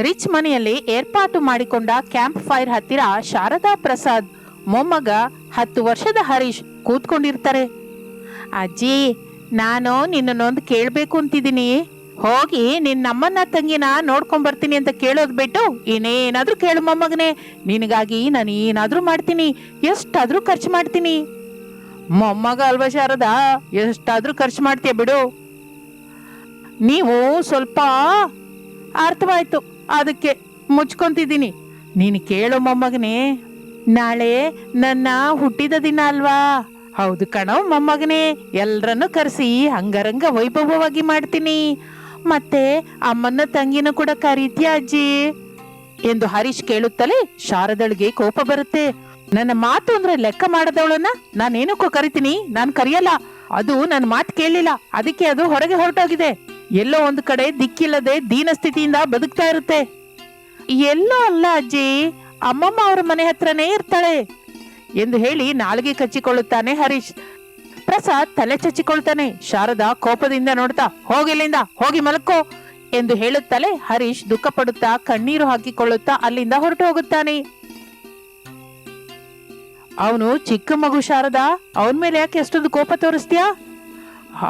Rich ಮನೆಯಲ್ಲಿ ಏರ್ಪಾಟು ಮಾಡಿಕೊಂಡ camp fire ಹತ್ತಿರ ಶಾರದಾ ಪ್ರಸಾದ್ ಮೊಮ್ಮಗ 10 ವರ್ಷದ ಹರೀಶ್ ಕೂತ್ಕೊಂಡಿರ್ತಾರೆ. ಅಜ್ಜಿ, ನಾನು ನಿನ್ನನ್ನೊಂದು ಕೇಳ್ಬೇಕು ಅಂತಿದ್ದೀನಿ. ಹೋಗಿ ನಿನ್ನಮ್ಮನ ತಂಗಿನ ನೋಡ್ಕೊಂಡ್ ಬರ್ತೀನಿ ಅಂತ ಕೇಳೋದ್ ಬಿಟ್ಟು ಇನ್ನೇನಾದ್ರೂ ಕೇಳು ಮೊಮ್ಮಗನೇ. ನಿನಗಾಗಿ ನಾನು ಏನಾದ್ರೂ ಮಾಡ್ತೀನಿ, ಎಷ್ಟಾದ್ರೂ ಖರ್ಚು ಮಾಡ್ತೀನಿ. ಮೊಮ್ಮಗ ಅಲ್ವಾ ಶಾರದಾ, ಎಷ್ಟಾದ್ರೂ ಖರ್ಚು ಮಾಡ್ತೀಯ ಬಿಡು. ನೀವು ಸ್ವಲ್ಪ ಅರ್ಥವಾಯ್ತು, ಅದಕ್ಕೆ ಮುಚ್ಕೊಂತಿದ್ದೀನಿ. ನೀನು ಕೇಳು ಮೊಮ್ಮಗನೇ, ನಾಳೆ ನನ್ನ ಹುಟ್ಟಿದ ದಿನ ಅಲ್ವಾ? ಹೌದು ಕಣೋ ಮೊಮ್ಮಗನೇ, ಎಲ್ರನ್ನು ಕರೆಸಿ ಅಂಗರಂಗ ವೈಭವವಾಗಿ ಮಾಡ್ತೀನಿ. ಮತ್ತೆ ಅಮ್ಮನ ತಂಗಿನ ಕೂಡ ಕರೀತೀಯ ಅಜ್ಜಿ ಎಂದು ಹರೀಶ್ ಕೇಳುತ್ತಲೇ ಶಾರದಳಿಗೆ ಕೋಪ ಬರುತ್ತೆ. ನನ್ನ ಮಾತು ಅಂದ್ರೆ ಲೆಕ್ಕ ಮಾಡದವಳನ್ನ ನಾನೇನಕ್ಕೂ ಕರಿತೀನಿ? ನಾನು ಕರೆಯಲ್ಲ. ಅದು ನನ್ನ ಮಾತು ಕೇಳಲಿಲ್ಲ, ಅದಕ್ಕೆ ಅದು ಹೊರಗೆ ಹೊರಟೋಗಿದೆ. ಎಲ್ಲೋ ಒಂದು ಕಡೆ ದಿಕ್ಕಿಲ್ಲದೆ ದೀನ ಸ್ಥಿತಿಯಿಂದ ಬದುಕ್ತಾ ಇರುತ್ತೆ. ಎಲ್ಲೋ ಅಲ್ಲ ಅಜ್ಜಿ, ಅಮ್ಮಮ್ಮ ಅವರ ಮನೆ ಹತ್ರನೇ ಇರ್ತಾಳೆ ಎಂದು ಹೇಳಿ ನಾಲಿಗೆ ಕಚ್ಚಿಕೊಳ್ಳುತ್ತಾನೆ ಹರೀಶ್. ಪ್ರಸಾದ್ ತಲೆ ಚಚ್ಚಿಕೊಳ್ತಾನೆ. ಶಾರದಾ ಕೋಪದಿಂದ ನೋಡ್ತಾ, ಹೋಗಿಲ್ಲಿಂದ, ಹೋಗಿ ಮಲಕ್ಕೋ ಎಂದು ಹೇಳುತ್ತಲೇ ಹರೀಶ್ ದುಃಖ ಪಡುತ್ತಾ ಕಣ್ಣೀರು ಹಾಕಿಕೊಳ್ಳುತ್ತಾ ಅಲ್ಲಿಂದ ಹೊರಟು ಹೋಗುತ್ತಾನೆ. ಅವನು ಚಿಕ್ಕ ಮಗು ಶಾರದಾ, ಅವನ ಮೇಲೆ ಯಾಕೆ ಎಷ್ಟೊಂದು ಕೋಪ ತೋರಿಸ್ತೀಯಾ?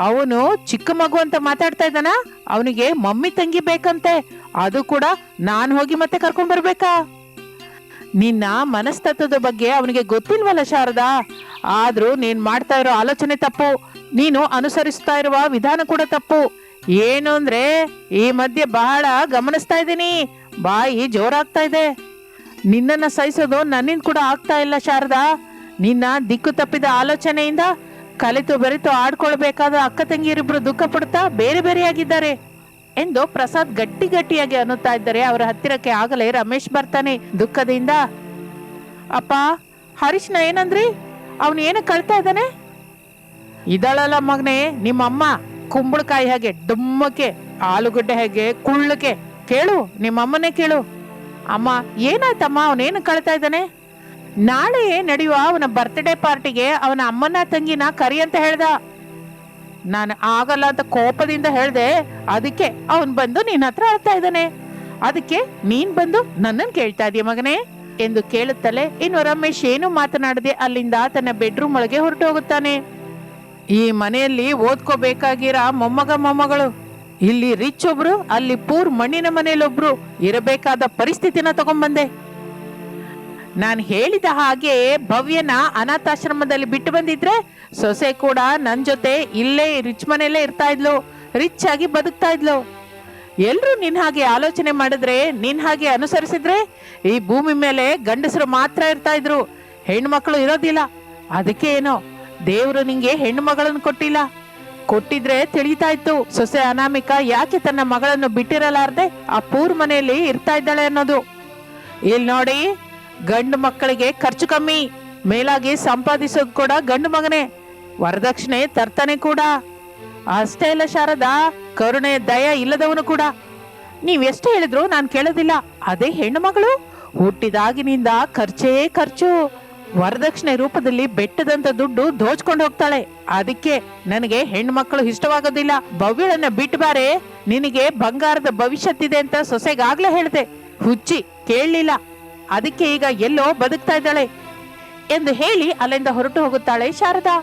ಅವನು ಚಿಕ್ಕ ಮಗು ಅಂತ ಮಾತಾಡ್ತಾ ಇದ್ದಾನ. ಅವನಿಗೆ ಮಮ್ಮಿ ತಂಗಿ ಬೇಕಂತೆ, ಅದು ಕೂಡ ನಾನು ಹೋಗಿ ಮತ್ತೆ ಕರ್ಕೊಂಡ್ ಬರ್ಬೇಕಾ? ನಿನ್ನ ಮನಸ್ತತ್ವದ ಬಗ್ಗೆ ಅವನಿಗೆ ಗೊತ್ತಿಲ್ವಲ್ಲ ಶಾರದಾ. ಆದ್ರೂ ನೀನ್ ಮಾಡ್ತಾ ಇರೋ ಆಲೋಚನೆ ತಪ್ಪು, ನೀನು ಅನುಸರಿಸ್ತಾ ಇರುವ ವಿಧಾನ ಕೂಡ ತಪ್ಪು. ಏನು ಅಂದ್ರೆ ಈ ಮಧ್ಯೆ ಬಹಳ ಗಮನಿಸ್ತಾ ಇದ್ದೀನಿ, ಬಾಯಿ ಜೋರಾಗ್ತಾ ಇದೆ. ನಿನ್ನನ್ನ ಸಹಿಸೋದು ನನ್ನಿಂದ ಕೂಡ ಆಗ್ತಾ ಇಲ್ಲ ಶಾರದಾ. ನಿನ್ನ ದಿಕ್ಕು ತಪ್ಪಿದ ಆಲೋಚನೆಯಿಂದ ಕಲಿತು ಬೆರೆತು ಆಡ್ಕೊಳ್ಬೇಕಾದ ಅಕ್ಕ ತಂಗಿಯರಿಬ್ರು ದುಃಖ ಪಡುತ್ತಾ ಬೇರೆ ಬೇರೆಯಾಗಿದ್ದಾರೆ ಎಂದು ಪ್ರಸಾದ್ ಗಟ್ಟಿಯಾಗಿ ಅನ್ನುತ್ತಾ ಇದ್ದಾರೆ. ಅವರ ಹತ್ತಿರಕ್ಕೆ ಆಗಲೇ ರಮೇಶ್ ಬರ್ತಾನೆ ದುಃಖದಿಂದ. ಅಪ್ಪ, ಹರೀಶ್ನ ಏನಂದ್ರಿ? ಅವನು ಏನು ಕಳ್ತಾ ಇದ್ದಾನೆ? ಇದಳಲ್ಲ ಮಗನೇ ನಿಮ್ಮಮ್ಮ, ಕುಂಬಳಕಾಯಿ ಹಾಗೆ ಡುಮ್ಮಕ್ಕೆ, ಆಲೂಗಡ್ಡೆ ಹಾಗೆ ಕುಳ್ಳಕ್ಕೆ. ಕೇಳು, ನಿಮ್ಮಮ್ಮನೇ ಕೇಳು. ಅಮ್ಮ, ಏನಾಯ್ತಮ್ಮ? ಅವನೇನು ಕಳ್ತಾ ಇದ್ದಾನೆ? ನಾಳೆ ನಡೆಯುವ ಅವನ ಬರ್ತ್ಡೇ ಪಾರ್ಟಿಗೆ ಅವನ ಅಮ್ಮನ ತಂಗಿನ ಕರಿ ಅಂತ ಹೇಳ್ದ. ನಾನು ಆಗಲ್ಲ ಅಂತ ಕೋಪದಿಂದ ಹೇಳ್ದೆ. ಅದಕ್ಕೆ ಅವನ್ ಬಂದು ನಿನ್ನ ಹತ್ರ ಅಳ್ತಾ ಇದ್ದಾನೆ. ಅದಕ್ಕೆ ನೀನ್ ಬಂದು ನನ್ನನ್ನು ಕೇಳ್ತಾ ಇದೀಯ ಮಗನೇ ಎಂದು ಕೇಳುತ್ತಲೇ ಇನ್ನು ರಮೇಶ್ ಏನು ಮಾತನಾಡದೆ ಅಲ್ಲಿಂದ ತನ್ನ ಬೆಡ್ರೂಮ್ ಒಳಗೆ ಹೊರಟು ಹೋಗುತ್ತಾನೆ. ಈ ಮನೆಯಲ್ಲಿ ಓದ್ಕೋಬೇಕಾಗಿರ ಮೊಮ್ಮಗಳು, ಇಲ್ಲಿ ರಿಚ್ ಒಬ್ರು, ಅಲ್ಲಿ ಪೂರ್ ಮಣ್ಣಿನ ಮನೆಯಲ್ಲಿ ಒಬ್ರು ಇರಬೇಕಾದ ಪರಿಸ್ಥಿತಿನ ತಗೊಂಡ್ಬಂದೆ. ನಾನು ಹೇಳಿದ ಹಾಗೆ ಭವ್ಯನ ಅನಾಥಾಶ್ರಮದಲ್ಲಿ ಬಿಟ್ಟು ಬಂದಿದ್ರೆ ಸೊಸೆ ಕೂಡ ನನ್ ಜೊತೆ ಇಲ್ಲೇ ರಿಚ್ ಮನೆಯಲ್ಲೇ ಇರ್ತಾ ಇದ್ಲು, ರಿಚ್ ಆಗಿ ಬದುಕ್ತಾ ಇದ್ಲು. ಎಲ್ರು ನಿನ್ ಹಾಗೆ ಆಲೋಚನೆ ಮಾಡಿದ್ರೆ, ನಿನ್ ಹಾಗೆ ಅನುಸರಿಸಿದ್ರೆ ಈ ಭೂಮಿ ಮೇಲೆ ಗಂಡಸರು ಮಾತ್ರ ಇರ್ತಾ ಇದ್ರು, ಹೆಣ್ಣು ಮಕ್ಕಳು ಇರೋದಿಲ್ಲ. ಅದಕ್ಕೆ ಏನೋ ದೇವ್ರು ನಿಂಗೆ ಹೆಣ್ಣು ಮಗಳನ್ನು ಕೊಟ್ಟಿಲ್ಲ. ಕೊಟ್ಟಿದ್ರೆ ತಿಳಿತಾ ಇತ್ತು ಸೊಸೆ ಅನಾಮಿಕ ಯಾಕೆ ತನ್ನ ಮಗಳನ್ನು ಬಿಟ್ಟಿರಲಾರ್ದೆ ಆ ಪೂರ್ ಮನೆಯಲ್ಲಿ ಇರ್ತಾ ಇದ್ದಾಳೆ ಅನ್ನೋದು. ಇಲ್ಲಿ ನೋಡಿ, ಗಂಡು ಮಕ್ಕಳಿಗೆ ಖರ್ಚು ಕಮ್ಮಿ, ಮೇಲಾಗಿ ಸಂಪಾದಿಸೋದು ಕೂಡ ಗಂಡು ಮಗನೇ, ವರದಕ್ಷಿಣೆ ತರ್ತಾನೆ ಕೂಡ. ಅಷ್ಟೇ ಇಲ್ಲ ಶಾರದಾ, ಕರುಣೆ ದಯ ಇಲ್ಲದವನು ಕೂಡ. ನೀವೆಷ್ಟು ಹೇಳಿದ್ರು ನಾನು ಕೇಳೋದಿಲ್ಲ. ಅದೇ ಹೆಣ್ಣು ಮಗಳು ಹುಟ್ಟಿದಾಗಿನಿಂದ ಖರ್ಚೇ ಖರ್ಚು. ವರದಕ್ಷಿಣೆ ರೂಪದಲ್ಲಿ ಬೆಟ್ಟದಂತ ದುಡ್ಡು ದೋಚ್ಕೊಂಡು ಹೋಗ್ತಾಳೆ. ಅದಕ್ಕೆ ನನಗೆ ಹೆಣ್ಣು ಮಕ್ಕಳು ಇಷ್ಟವಾಗೋದಿಲ್ಲ. ಭವ್ಯಳನ್ನ ಬಿಟ್ಟು ಬಾರೆ, ನಿನಗೆ ಬಂಗಾರದ ಭವಿಷ್ಯತ್ತಿದೆ ಅಂತ ಸೊಸೆಗಾಗ್ಲೇ ಹೇಳ್ದೆ. ಹುಚ್ಚಿ ಕೇಳಲಿಲ್ಲ. ಅದಕ್ಕೆ ಈಗ ಎಲ್ಲೋ ಬದುಕ್ತಾ ಇದ್ದಾಳೆ ಎಂದು ಹೇಳಿ ಅಲ್ಲಿಂದ ಹೊರಟು ಹೋಗುತ್ತಾಳೆ ಶಾರದಾ.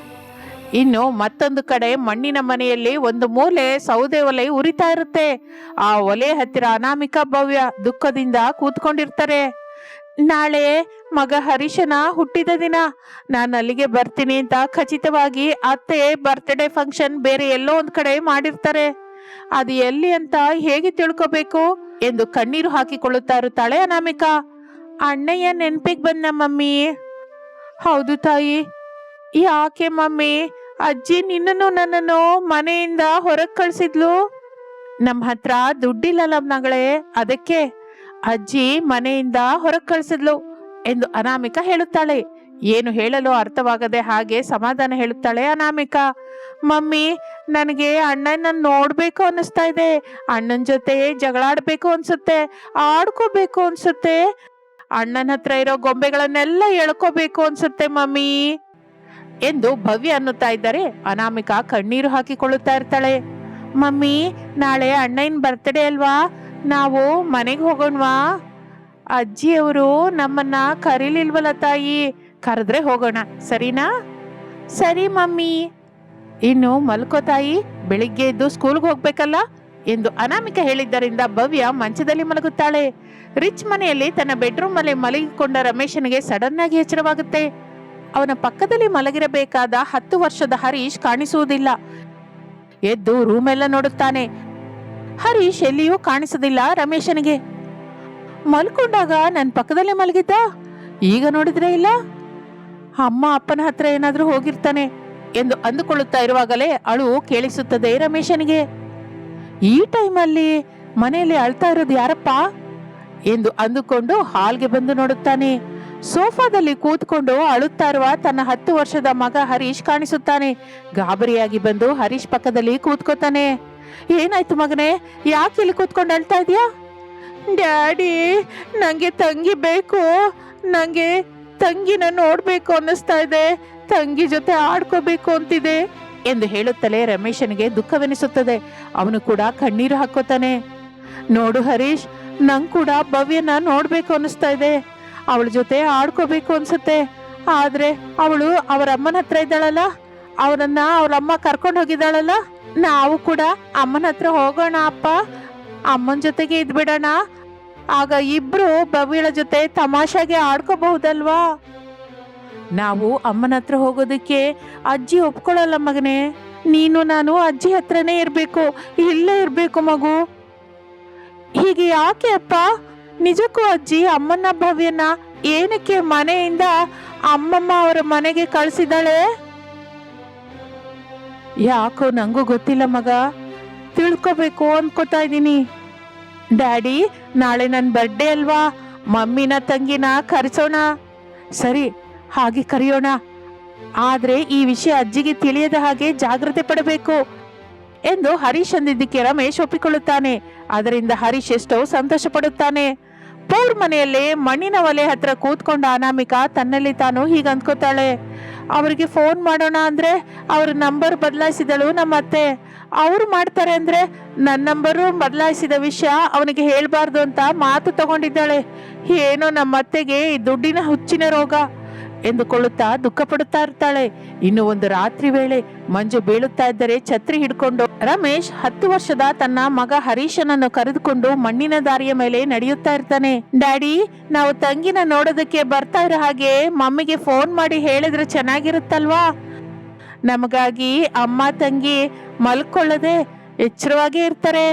ಇನ್ನು ಮತ್ತೊಂದು ಕಡೆ ಮಣ್ಣಿನ ಮನೆಯಲ್ಲಿ ಒಂದು ಮೂಲೆ ಸೌದೆ ಒಲೆ ಉರಿತಾ ಇರುತ್ತೆ. ಆ ಒಲೆ ಹತ್ತಿರ ಅನಾಮಿಕಾ ಭವ್ಯ ದುಃಖದಿಂದ ಕೂತ್ಕೊಂಡಿರ್ತಾರೆ. ನಾಳೆ ಮಗ ಹರೀಶನ ಹುಟ್ಟಿದ ದಿನ, ನಾನು ಅಲ್ಲಿಗೆ ಬರ್ತೀನಿ ಅಂತ ಖಚಿತವಾಗಿ ಅತ್ತೆ ಬರ್ತ್ಡೇ ಫಂಕ್ಷನ್ ಬೇರೆ ಎಲ್ಲೋ ಒಂದ್ ಕಡೆ ಮಾಡಿರ್ತಾರೆ. ಅದು ಎಲ್ಲಿ ಅಂತ ಹೇಗೆ ತಿಳ್ಕೋಬೇಕು ಎಂದು ಕಣ್ಣೀರು ಹಾಕಿಕೊಳ್ಳುತ್ತಾ ಇರುತ್ತಾಳೆ ಅನಾಮಿಕಾ. ಅಣ್ಣಯ್ಯ ನೆನ್ಪಿಗೆ ಬಂದ ಮಮ್ಮಿ. ಹೌದು ತಾಯಿ. ಯಾಕೆ ಮಮ್ಮಿ? ಅಜ್ಜಿ ನಿನ್ನನ್ನು ನನ್ನನ್ನು ಮನೆಯಿಂದ ಹೊರಗೆ ಕಳ್ಸಿದ್ಲು. ನಮ್ಮ ಹತ್ರ ದುಡ್ಡಿಲ್ಲಲ್ಲ ಮಗಳೇ, ಅದಕ್ಕೆ ಅಜ್ಜಿ ಮನೆಯಿಂದ ಹೊರಗೆ ಕಳ್ಸಿದ್ಲು ಎಂದು ಅನಾಮಿಕಾ ಹೇಳುತ್ತಾಳೆ. ಏನು ಹೇಳಲು ಅರ್ಥವಾಗದೆ ಹಾಗೆ ಸಮಾಧಾನ ಹೇಳುತ್ತಾಳೆ ಅನಾಮಿಕಾ. ಮಮ್ಮಿ, ನನಗೆ ಅಣ್ಣನ ನೋಡ್ಬೇಕು ಅನ್ನಿಸ್ತಾ ಇದೆ. ಅಣ್ಣನ ಜೊತೆ ಜಗಳಾಡ್ಬೇಕು ಅನ್ಸುತ್ತೆ, ಆಡ್ಕೋಬೇಕು ಅನ್ಸುತ್ತೆ. ಅಣ್ಣನ ಹತ್ರ ಇರೋ ಗೊಂಬೆಗಳನ್ನೆಲ್ಲ ಎಳ್ಕೋಬೇಕು ಅನ್ಸುತ್ತೆ ಮಮ್ಮಿ ಎಂದು ಭವ್ಯ ಅನ್ನುತ್ತಾ ಇದ್ದಾರೆ. ಅನಾಮಿಕಾ ಕಣ್ಣೀರು ಹಾಕಿಕೊಳ್ಳುತ್ತಾ ಇರ್ತಾಳೆ. ಮಮ್ಮಿ, ನಾಳೆ ಅಣ್ಣನ ಬರ್ತ್ಡೇ ಅಲ್ವಾ? ನಾವು ಮನೆಗೆ ಹೋಗೋಣವಾ? ಅಜ್ಜಿಯವರು ನಮ್ಮನ್ನ ಕರೀಲಿಲ್ವಲ್ಲ ತಾಯಿ, ಕರೆದ್ರೆ ಹೋಗೋಣ, ಸರಿನಾ? ಸರಿ ಮಮ್ಮಿ. ಇನ್ನು ಮಲ್ಕೋ ತಾಯಿ, ಬೆಳಿಗ್ಗೆ ಎದ್ದು ಸ್ಕೂಲ್ಗೆ ಹೋಗ್ಬೇಕಲ್ಲ ಎಂದು ಅನಾಮಿಕ ಹೇಳಿದ್ದರಿಂದ ಭವ್ಯ ಮಂಚದಲ್ಲಿ ಮಲಗುತ್ತಾಳೆ. ರಿಚ್ ಮನೆಯಲ್ಲಿ ತನ್ನ ಬೆಡ್ರೂಮ್ ಅಲ್ಲಿ ಮಲಗಿಕೊಂಡ ರಮೇಶನಿಗೆ ಸಡನ್ ಆಗಿ ಎಚ್ಚರವಾಗುತ್ತೆ. ಅವನ ಪಕ್ಕದಲ್ಲಿ ಮಲಗಿರಬೇಕಾದ 10 ವರ್ಷದ ಹರೀಶ್ ಕಾಣಿಸುವುದಿಲ್ಲ. ಎದ್ದು ರೂಮ್ ಎಲ್ಲ ನೋಡುತ್ತಾನೆ. ಹರೀಶ್ ಎಲ್ಲಿಯೂ ಕಾಣಿಸುವುದಿಲ್ಲ ರಮೇಶನಿಗೆ. ಮಲ್ಕೊಂಡಾಗ ನನ್ನ ಪಕ್ಕದಲ್ಲೇ ಮಲಗಿದ್ದ, ಈಗ ನೋಡಿದ್ರೆ ಇಲ್ಲ. ಅಮ್ಮ ಅಪ್ಪನ ಹತ್ರ ಏನಾದ್ರೂ ಹೋಗಿರ್ತಾನೆ ಎಂದು ಅಂದುಕೊಳ್ಳುತ್ತಾ ಇರುವಾಗಲೇ ಅಳು ಕೇಳಿಸುತ್ತದೆ ರಮೇಶನಿಗೆ. ಈ ಟೈಮಲ್ಲಿ ಮನೆಯಲ್ಲಿ ಅಳ್ತಾ ಇರೋದು ಯಾರಪ್ಪ ಎಂದು ಅಂದುಕೊಂಡು ಹಾಲ್ಗೆ ಬಂದು ನೋಡುತ್ತಾನೆ. ಸೋಫಾದಲ್ಲಿ ಕೂತ್ಕೊಂಡು ಅಳುತ್ತಾ ಇರುವ ತನ್ನ 10 ವರ್ಷದ ಮಗ ಹರೀಶ್ ಕಾಣಿಸುತ್ತಾನೆ. ಗಾಬರಿಯಾಗಿ ಬಂದು ಹರೀಶ್ ಪಕ್ಕದಲ್ಲಿ ಕೂತ್ಕೋತಾನೆ. ಏನಾಯ್ತು ಮಗನೇ, ಯಾಕೆ ಇಲ್ಲಿ ಕೂತ್ಕೊಂಡು ಅಳ್ತಾ ಇದೀಯಾ? ಡ್ಯಾಡಿ, ನಂಗೆ ತಂಗಿ ಬೇಕು, ನಂಗೆ ತಂಗಿನ ನೋಡ್ಬೇಕು ಅನ್ನಿಸ್ತಾ ಇದೆ, ತಂಗಿ ಜೊತೆ ಆಡ್ಕೋಬೇಕು ಅಂತಿದೆ ಎಂದು ಹೇಳುತ್ತಲೇ ರಮೇಶನಿಗೆ ದುಃಖವೆನಿಸುತ್ತದೆ. ಅವನು ಕೂಡ ಕಣ್ಣೀರು ಹಾಕೋತಾನೆ. ನೋಡು ಹರೀಶ್, ನಂಗೆ ಕೂಡ ಭವ್ಯನ ನೋಡ್ಬೇಕು ಅನ್ನಿಸ್ತಾ ಇದೆ, ಅವಳ ಜೊತೆ ಆಡ್ಕೋಬೇಕು ಅನ್ಸುತ್ತೆ. ಆದ್ರೆ ಅವಳು ಅವರ ಅಮ್ಮನ ಹತ್ರ ಇದ್ದಾಳಲ್ಲ, ಅವರನ್ನ ಅವಳಮ್ಮ ಕರ್ಕೊಂಡು ಹೋಗಿದ್ದಾಳಲ್ಲ. ನಾವು ಕೂಡ ಅಮ್ಮನ ಹತ್ರ ಹೋಗೋಣ ಅಪ್ಪ, ಅಮ್ಮನ ಜೊತೆಗೆ ಇದ್ಬಿಡೋಣ, ಆಗ ಇಬ್ರು ಭವ್ಯಳ ಜೊತೆ ತಮಾಷೆಗೆ ಆಡ್ಕೋಬಹುದಲ್ವಾ? ನಾವು ಅಮ್ಮನ ಹತ್ರ ಹೋಗೋದಕ್ಕೆ ಅಜ್ಜಿ ಒಪ್ಕೊಳ್ಳಲ್ಲ ಮಗನೇ, ನೀನು ನಾನು ಅಜ್ಜಿ ಹತ್ರನೇ ಇರ್ಬೇಕು, ಇಲ್ಲೇ ಇರ್ಬೇಕು ಮಗು. ಹೀಗೆ ಯಾಕೆ ಅಪ್ಪ? ನಿಜಕ್ಕೂ ಅಜ್ಜಿ ಅಮ್ಮನ ಭವ್ಯನ ಏನಕ್ಕೆ ಮನೆಯಿಂದ ಅಮ್ಮಮ್ಮ ಅವರ ಮನೆಗೆ ಕಳಿಸಿದಾಳೆ? ಯಾಕೋ ನಂಗೂ ಗೊತ್ತಿಲ್ಲ ಮಗ, ತಿಳ್ಕೊಬೇಕು ಅನ್ಕೋತಾ ಇದ್ದೀನಿ. ಡ್ಯಾಡಿ, ನಾಳೆ ನನ್ನ ಬರ್ಡೇ ಅಲ್ವಾ, ಮಮ್ಮಿನ ತಂಗಿನ ಕರೆಸೋಣ. ಸರಿ, ಹಾಗೆ ಕರೆಯೋಣ. ಆದ್ರೆ ಈ ವಿಷಯ ಅಜ್ಜಿಗೆ ತಿಳಿಯದ ಹಾಗೆ ಜಾಗ್ರತೆ ಪಡಬೇಕು ಎಂದು ಹರೀಶ್ ಅಂದಿದ್ದಕ್ಕೆ ರಮೇಶ್ ಒಪ್ಪಿಕೊಳ್ಳುತ್ತಾನೆ. ಅದರಿಂದ ಹರೀಶ್ ಎಷ್ಟೋ ಸಂತೋಷ ಪಡುತ್ತಾನೆ. ಪೌರ್ ಮನೆಯಲ್ಲೇ ಮಣ್ಣಿನ ಒಲೆ ಹತ್ರ ಕೂತ್ಕೊಂಡ ಅನಾಮಿಕಾ ತನ್ನಲ್ಲಿ ತಾನು ಹೀಗೆ ಅಂದ್ಕೋತಾಳೆ. ಅವರಿಗೆ ಫೋನ್ ಮಾಡೋಣ ಅಂದ್ರೆ ಅವ್ರ ನಂಬರ್ ಬದಲಾಯಿಸಿದಳು ನಮ್ಮ ಅತ್ತೆ. ಅವ್ರು ಮಾಡ್ತಾರೆ ಅಂದ್ರೆ ನನ್ನ ನಂಬರು ಬದಲಾಯಿಸಿದ ವಿಷಯ ಅವನಿಗೆ ಹೇಳ್ಬಾರ್ದು ಅಂತ ಮಾತು ತಗೊಂಡಿದ್ದಾಳೆ. ಏನೋ ನಮ್ಮ ಅತ್ತೆಗೆ ಈ ದುಡ್ಡಿನ ಹುಚ್ಚಿನ ರೋಗ ಎಂದುಕೊಳ್ಳುತ್ತಾ ದುಃಖ ಪಡುತ್ತಾ ಇರ್ತಾಳೆ. ಇನ್ನು ಒಂದು ರಾತ್ರಿ ವೇಳೆ ಮಂಜು ಬೀಳುತ್ತಾ ಇದ್ದರೆ ಛತ್ರಿ ಹಿಡ್ಕೊಂಡು ರಮೇಶ್ 10 ವರ್ಷದ ತನ್ನ ಮಗ ಹರೀಶನನ್ನು ಕರೆದುಕೊಂಡು ಮಣ್ಣಿನ ದಾರಿಯ ಮೇಲೆ ನಡೆಯುತ್ತಾ ಇರ್ತಾನೆ. ಡ್ಯಾಡಿ, ನಾವು ತಂಗಿನ ನೋಡೋದಕ್ಕೆ ಬರ್ತಾ ಇರೋ ಹಾಗೆ ಮಮ್ಮಿಗೆ ಫೋನ್ ಮಾಡಿ ಹೇಳಿದ್ರೆ ಚೆನ್ನಾಗಿರುತ್ತಲ್ವಾ? ನಮಗಾಗಿ ಅಮ್ಮ ತಂಗಿ ಮಲ್ಕೊಳ್ಳದೆ ಎಚ್ಚರವಾಗೇ ಇರ್ತಾರೆ.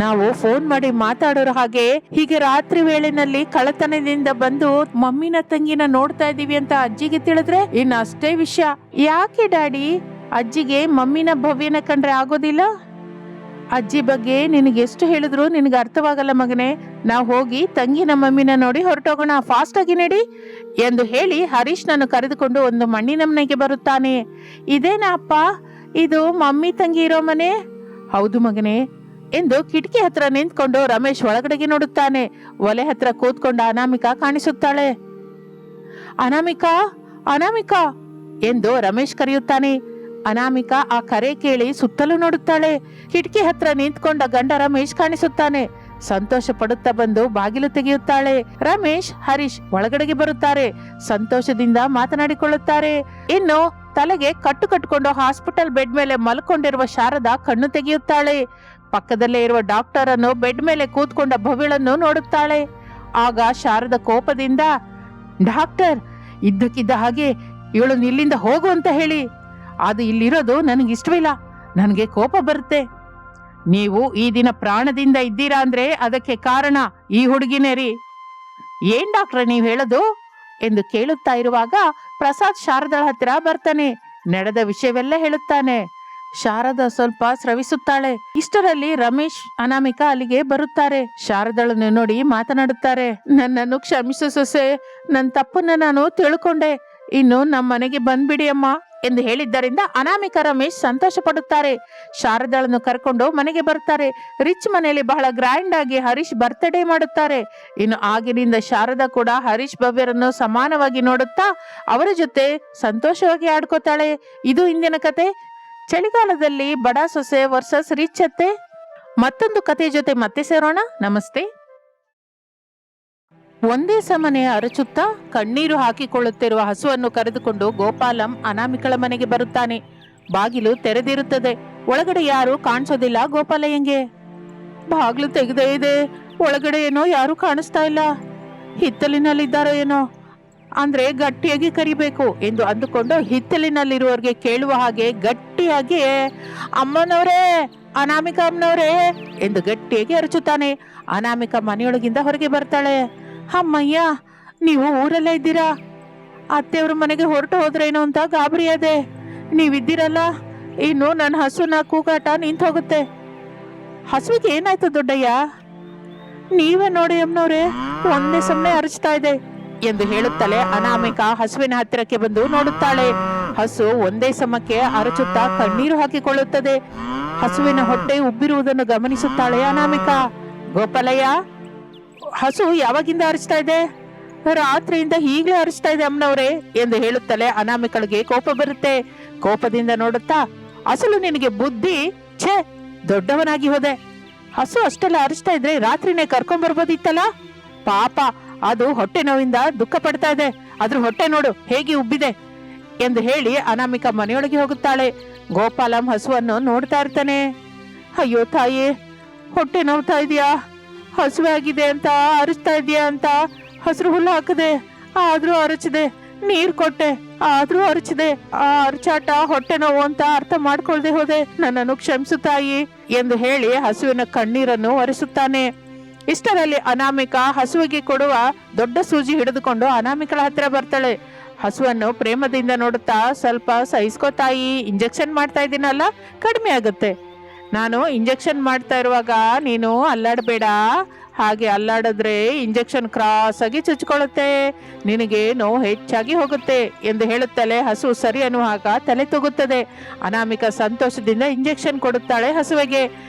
ನಾವು ಫೋನ್ ಮಾಡಿ ಮಾತಾಡೋರು ಹಾಗೆ ಹೀಗೆ ರಾತ್ರಿ ವೇಳೆನಲ್ಲಿ ಕಳ್ಳತನದಿಂದ ಬಂದು ಮಮ್ಮಿನ ತಂಗಿನ ನೋಡ್ತಾ ಇದೀವಿ ಅಂತ ಅಜ್ಜಿಗೆ ತಿಳಿದ್ರೆ ಇನ್ನು ಅಷ್ಟೇ ವಿಷಯ. ಯಾಕೆ ಡ್ಯಾಡಿ, ಅಜ್ಜಿಗೆ ಮಮ್ಮಿನ ಭವ್ಯನ ಕಂಡ್ರೆ ಆಗೋದಿಲ್ಲ? ಅಜ್ಜಿ ಬಗ್ಗೆ ನಿನಗೆ ಎಷ್ಟು ಹೇಳಿದ್ರು ನಿನಗೆ ಅರ್ಥವಾಗಲ್ಲ ಮಗನೇ. ನಾವು ಹೋಗಿ ತಂಗಿನ ಮಮ್ಮಿನ ನೋಡಿ ಹೊರಟೋಗೋಣ, ಫಾಸ್ಟ್ ಆಗಿ ನಡಿ ಎಂದು ಹೇಳಿ ಹರೀಶ್ನನ್ನು ಕರೆದುಕೊಂಡು ಒಂದು ಮಣ್ಣಿನ ಮನೆಗೆ ಬರುತ್ತಾನೆ. ಇದೇನಾ ಅಪ್ಪ, ಇದು ಮಮ್ಮಿ ತಂಗಿ ಇರೋ ಮನೆ? ಹೌದು ಮಗನೇ ಎಂದು ಕಿಟಕಿ ಹತ್ರ ನಿಂತ್ಕೊಂಡು ರಮೇಶ್ ಒಳಗಡೆಗೆ ನೋಡುತ್ತಾನೆ. ಒಲೆ ಹತ್ರ ಕೂತ್ಕೊಂಡ ಅನಾಮಿಕಾ ಕಾಣಿಸುತ್ತಾಳೆ. ಅನಾಮಿಕಾ, ಅನಾಮಿಕಾ ಎಂದು ರಮೇಶ್ ಕರೆಯುತ್ತಾನೆ. ಅನಾಮಿಕಾ ಆ ಕರೆ ಕೇಳಿ ಸುತ್ತಲೂ ನೋಡುತ್ತಾಳೆ. ಕಿಟಕಿ ಹತ್ರ ನಿಂತ್ಕೊಂಡ ಗಂಡ ರಮೇಶ್ ಕಾಣಿಸುತ್ತಾನೆ. ಸಂತೋಷ ಪಡುತ್ತಾ ಬಂದು ಬಾಗಿಲು ತೆಗೆಯುತ್ತಾಳೆ. ರಮೇಶ್, ಹರೀಶ್ ಒಳಗಡೆಗೆ ಬರುತ್ತಾರೆ. ಸಂತೋಷದಿಂದ ಮಾತನಾಡಿಕೊಳ್ಳುತ್ತಾರೆ. ಇನ್ನು ತಲೆಗೆ ಕಟ್ಟು ಕಟ್ಟಿಕೊಂಡು ಹಾಸ್ಪಿಟಲ್ ಬೆಡ್ ಮೇಲೆ ಮಲ್ಕೊಂಡಿರುವ ಶಾರದಾ ಕಣ್ಣು ತೆಗೆಯುತ್ತಾಳೆ. ಪಕ್ಕದಲ್ಲೇ ಇರುವ ಡಾಕ್ಟರ್ ಅನ್ನು ಬೆಡ್ ಮೇಲೆ ಕೂತ್ಕೊಂಡ ಭವ್ಯಳನ್ನು ನೋಡುತ್ತಾಳೆ. ಆಗ ಶಾರದ ಕೋಪದಿಂದ, ಡಾಕ್ಟರ್, ಇದ್ದಕ್ಕಿದ್ದ ಹಾಗೆ ಇವಳು ಇಲ್ಲಿಂದ ಹೋಗು ಅಂತ ಹೇಳಿ. ಅದು ಇಲ್ಲಿರೋದು ನನಗಿಷ್ಟವಿಲ್ಲ, ನನಗೆ ಕೋಪ ಬರುತ್ತೆ. ನೀವು ಈ ದಿನ ಪ್ರಾಣದಿಂದ ಇದ್ದೀರಾ ಅಂದ್ರೆ ಅದಕ್ಕೆ ಕಾರಣ ಈ ಹುಡುಗಿನೇ ರೀ. ಏನ್ ಡಾಕ್ಟ್ರೆ ನೀವ್ ಹೇಳೋದು ಎಂದು ಕೇಳುತ್ತಾ ಇರುವಾಗ ಪ್ರಸಾದ್ ಶಾರದಳ ಹತ್ತಿರ ಬರ್ತಾನೆ. ನಡೆದ ವಿಷಯವೆಲ್ಲ ಹೇಳುತ್ತಾನೆ. ಶಾರದಾ ಸ್ವಲ್ಪ ಸ್ರವಿಸುತ್ತಾಳೆ. ಇಷ್ಟರಲ್ಲಿ ರಮೇಶ್, ಅನಾಮಿಕಾ ಅಲ್ಲಿಗೆ ಬರುತ್ತಾರೆ. ಶಾರದಳನ್ನು ನೋಡಿ ಮಾತನಾಡುತ್ತಾರೆ. ನನ್ನನ್ನು ಕ್ಷಮಿಸು ಸೊಸೆ, ನನ್ನ ತಪ್ಪನ್ನ ನಾನು ತಿಳ್ಕೊಂಡೆ, ಇನ್ನು ನಮ್ಮ ಮನೆಗೆ ಬಂದ್ಬಿಡಿ ಅಮ್ಮ ಎಂದು ಹೇಳಿದ್ದರಿಂದ ಅನಾಮಿಕಾ, ರಮೇಶ್ ಸಂತೋಷ ಪಡುತ್ತಾರೆ. ಶಾರದಾಳನ್ನು ಕರ್ಕೊಂಡು ಮನೆಗೆ ಬರ್ತಾರೆ. ರಿಚ್ ಮನೆಯಲ್ಲಿ ಬಹಳ ಗ್ರ್ಯಾಂಡ್ ಆಗಿ ಹರೀಶ್ ಬರ್ತ್ಡೇ ಮಾಡುತ್ತಾರೆ. ಇನ್ನು ಆಗಿನಿಂದ ಶಾರದಾ ಕೂಡ ಹರೀಶ್ ಭವ್ಯರನ್ನು ಸಮಾನವಾಗಿ ನೋಡುತ್ತಾ ಅವರ ಜೊತೆ ಸಂತೋಷವಾಗಿ ಆಡ್ಕೋತಾಳೆ. ಇದು ಇಂದಿನ ಕತೆ. ಚಳಿಗಾಲದಲ್ಲಿ ಬಡ ಸೊಸೆ ವರ್ಸಸ್ ರಿಚ್ ಅತ್ತೆ. ಮತ್ತೊಂದು ಕಥೆಯ ಜೊತೆ ಮತ್ತೆ ಸೇರೋಣ. ನಮಸ್ತೆ. ಒಂದೇ ಸಮನೆ ಅರಚುತ್ತಾ ಕಣ್ಣೀರು ಹಾಕಿಕೊಳ್ಳುತ್ತಿರುವ ಹಸುವನ್ನು ಕರೆದುಕೊಂಡು ಗೋಪಾಲಂ ಅನಾಮಿಕಳ ಮನೆಗೆ ಬರುತ್ತಾನೆ. ಬಾಗಿಲು ತೆರೆದಿರುತ್ತದೆ. ಒಳಗಡೆ ಯಾರು ಕಾಣಿಸೋದಿಲ್ಲ ಗೋಪಾಲಯ್ಯಂಗೆ. ಬಾಗಿಲು ತೆಗೆದೇ ಇದೆ, ಒಳಗಡೆ ಏನೋ ಯಾರು ಕಾಣಿಸ್ತಾ ಇಲ್ಲ. ಹಿತ್ತಲಿನಲ್ಲಿದ್ದಾರೋ ಏನೋ, ಅಂದ್ರೆ ಗಟ್ಟಿಯಾಗಿ ಕರಿಬೇಕು ಎಂದು ಅಂದುಕೊಂಡು ಹಿತ್ತಲಿನಲ್ಲಿರುವವರಿಗೆ ಕೇಳುವ ಹಾಗೆ ಗಟ್ಟಿಯಾಗಿ ಅಮ್ಮನವರೇ, ಅನಾಮಿಕಾ ಅಮ್ಮನವರೇ ಎಂದು ಗಟ್ಟಿಯಾಗಿ ಅರಚುತ್ತಾನೆ. ಅನಾಮಿಕಾ ಮನೆಯೊಳಗಿಂದ ಹೊರಗೆ ಬರ್ತಾಳೆ. ಅಮ್ಮಯ್ಯ, ನೀವು ಊರಲ್ಲೇ ಇದ್ದೀರಾ? ಅತ್ತೆಯವ್ರ ಮನೆಗೆ ಹೊರಟು ಹೋದ್ರೇನೋ ಅಂತ ಗಾಬರಿಯಾದೆ. ನೀವಿದ್ದೀರಲ್ಲ, ಇನ್ನು ನನ್ನ ಹಸುನ ಕೂಗಾಟ ನಿಂತು ಹೋಗುತ್ತೆ. ಹಸುವಿಗೆ ಏನಾಯ್ತು ದೊಡ್ಡಯ್ಯ? ನೀವೇ ನೋಡಿ ಅಮ್ಮನವ್ರೆ, ಒಂದೇ ಸಮನೆ ಅರಚ್ತಾ ಇದೆ ಎಂದು ಹೇಳುತ್ತಲೇ ಅನಾಮಿಕಾ ಹಸುವಿನ ಹತ್ತಿರಕ್ಕೆ ಬಂದು ನೋಡುತ್ತಾಳೆ. ಹಸು ಒಂದೇ ಸಮಕ್ಕೆ ಅರಚುತ್ತಾ ಕಣ್ಣೀರು ಹಾಕಿಕೊಳ್ಳುತ್ತದೆ. ಹಸುವಿನ ಹೊಟ್ಟೆ ಉಬ್ಬಿರುವುದನ್ನು ಗಮನಿಸುತ್ತಾಳೆ ಅನಾಮಿಕಾ. ಗೋಪಾಲಯ್ಯ, ಹಸು ಯಾವಾಗಿಂದ ಅರಚ್ತಾ ಇದೆ? ರಾತ್ರಿಯಿಂದ ಈಗಲೇ ಅರಚ್ತಾ ಇದೆ ಅಮ್ಮನವ್ರೆ ಎಂದು ಹೇಳುತ್ತಲೇ ಅನಾಮಿಕಳಿಗೆ ಕೋಪ ಬರುತ್ತೆ. ಕೋಪದಿಂದ ನೋಡುತ್ತಾ, ಅಸಲು ನಿನಗೆ ಬುದ್ಧಿ? ಛೇ, ದೊಡ್ಡವನಾಗಿ ಹೋದೆ. ಹಸು ಅಷ್ಟೆಲ್ಲ ಅರಚ್ತಾ ಇದ್ರೆ ರಾತ್ರಿನೇ ಕರ್ಕೊಂಡ್ ಬರ್ಬೋದಿತ್ತಲ್ಲ. ಪಾಪ, ಅದು ಹೊಟ್ಟೆ ನೋವಿಂದ ದುಃಖ ಪಡ್ತಾ ಇದೆ. ಅದ್ರ ಹೊಟ್ಟೆ ನೋಡು ಹೇಗೆ ಉಬ್ಬಿದೆ ಎಂದು ಹೇಳಿ ಅನಾಮಿಕಾ ಮನೆಯೊಳಗೆ ಹೋಗುತ್ತಾಳೆ. ಗೋಪಾಲಂ ಹಸುವನ್ನು ನೋಡ್ತಾ ಇರ್ತಾನೆ. ಅಯ್ಯೋ ತಾಯಿ, ಹೊಟ್ಟೆ ನೋವ್ತಾ ಇದೆಯಾ? ಹಸುವೆ ಆಗಿದೆ ಅಂತ ಅರಚ್ತಾ ಇದೆಯಾ ಅಂತ ಹಸಿರು ಹುಲ್ಲು ಹಾಕದೆ, ಆದ್ರೂ ಅರಚಿದೆ. ನೀರ್ ಕೊಟ್ಟೆ, ಆದ್ರೂ ಅರಚಿದೆ. ಆ ಅರಚಾಟ ಹೊಟ್ಟೆ ನೋವು ಅಂತ ಅರ್ಥ ಮಾಡ್ಕೊಳ್ದೆ ಹೋದೆ. ನನ್ನನ್ನು ಕ್ಷಮಿಸು ತಾಯಿ ಎಂದು ಹೇಳಿ ಹಸುವಿನ ಕಣ್ಣೀರನ್ನು ಒರೆಸುತ್ತಾನೆ. ಇಷ್ಟರಲ್ಲಿ ಅನಾಮಿಕಾ ಹಸುವಿಗೆ ಕೊಡುವ ದೊಡ್ಡ ಸೂಜಿ ಹಿಡಿದುಕೊಂಡು ಅನಾಮಿಕಳ ಹತ್ತಿರ ಬರ್ತಾಳೆ. ಹಸುವನ್ನು ಪ್ರೇಮದಿಂದ ನೋಡುತ್ತಾ, ಸ್ವಲ್ಪ ಸಹಿಸ್ಕೋ ತಾಯಿ, ಇಂಜೆಕ್ಷನ್ ಮಾಡ್ತಾ ಇದ್ದೀನಲ್ಲ, ಕಡಿಮೆ ಆಗುತ್ತೆ. ನಾನು ಇಂಜೆಕ್ಷನ್ ಮಾಡ್ತಾ ಇರುವಾಗ ನೀನು ಅಲ್ಲಾಡಬೇಡ. ಹಾಗೆ ಅಲ್ಲಾಡಿದ್ರೆ ಇಂಜೆಕ್ಷನ್ ಕ್ರಾಸ್ ಆಗಿ ಚುಚ್ಕೊಳ್ಳುತ್ತೆ, ನಿನಗೆ ನೋವು ಹೆಚ್ಚಾಗಿ ಹೋಗುತ್ತೆ ಎಂದು ಹೇಳುತ್ತಲೇ ಹಸು ಸರಿ ಅನ್ನುವಾಗ ತಲೆ ತೂಗುತ್ತದೆ. ಅನಾಮಿಕಾ ಸಂತೋಷದಿಂದ ಇಂಜೆಕ್ಷನ್ ಕೊಡುತ್ತಾಳೆ ಹಸುವಿಗೆ.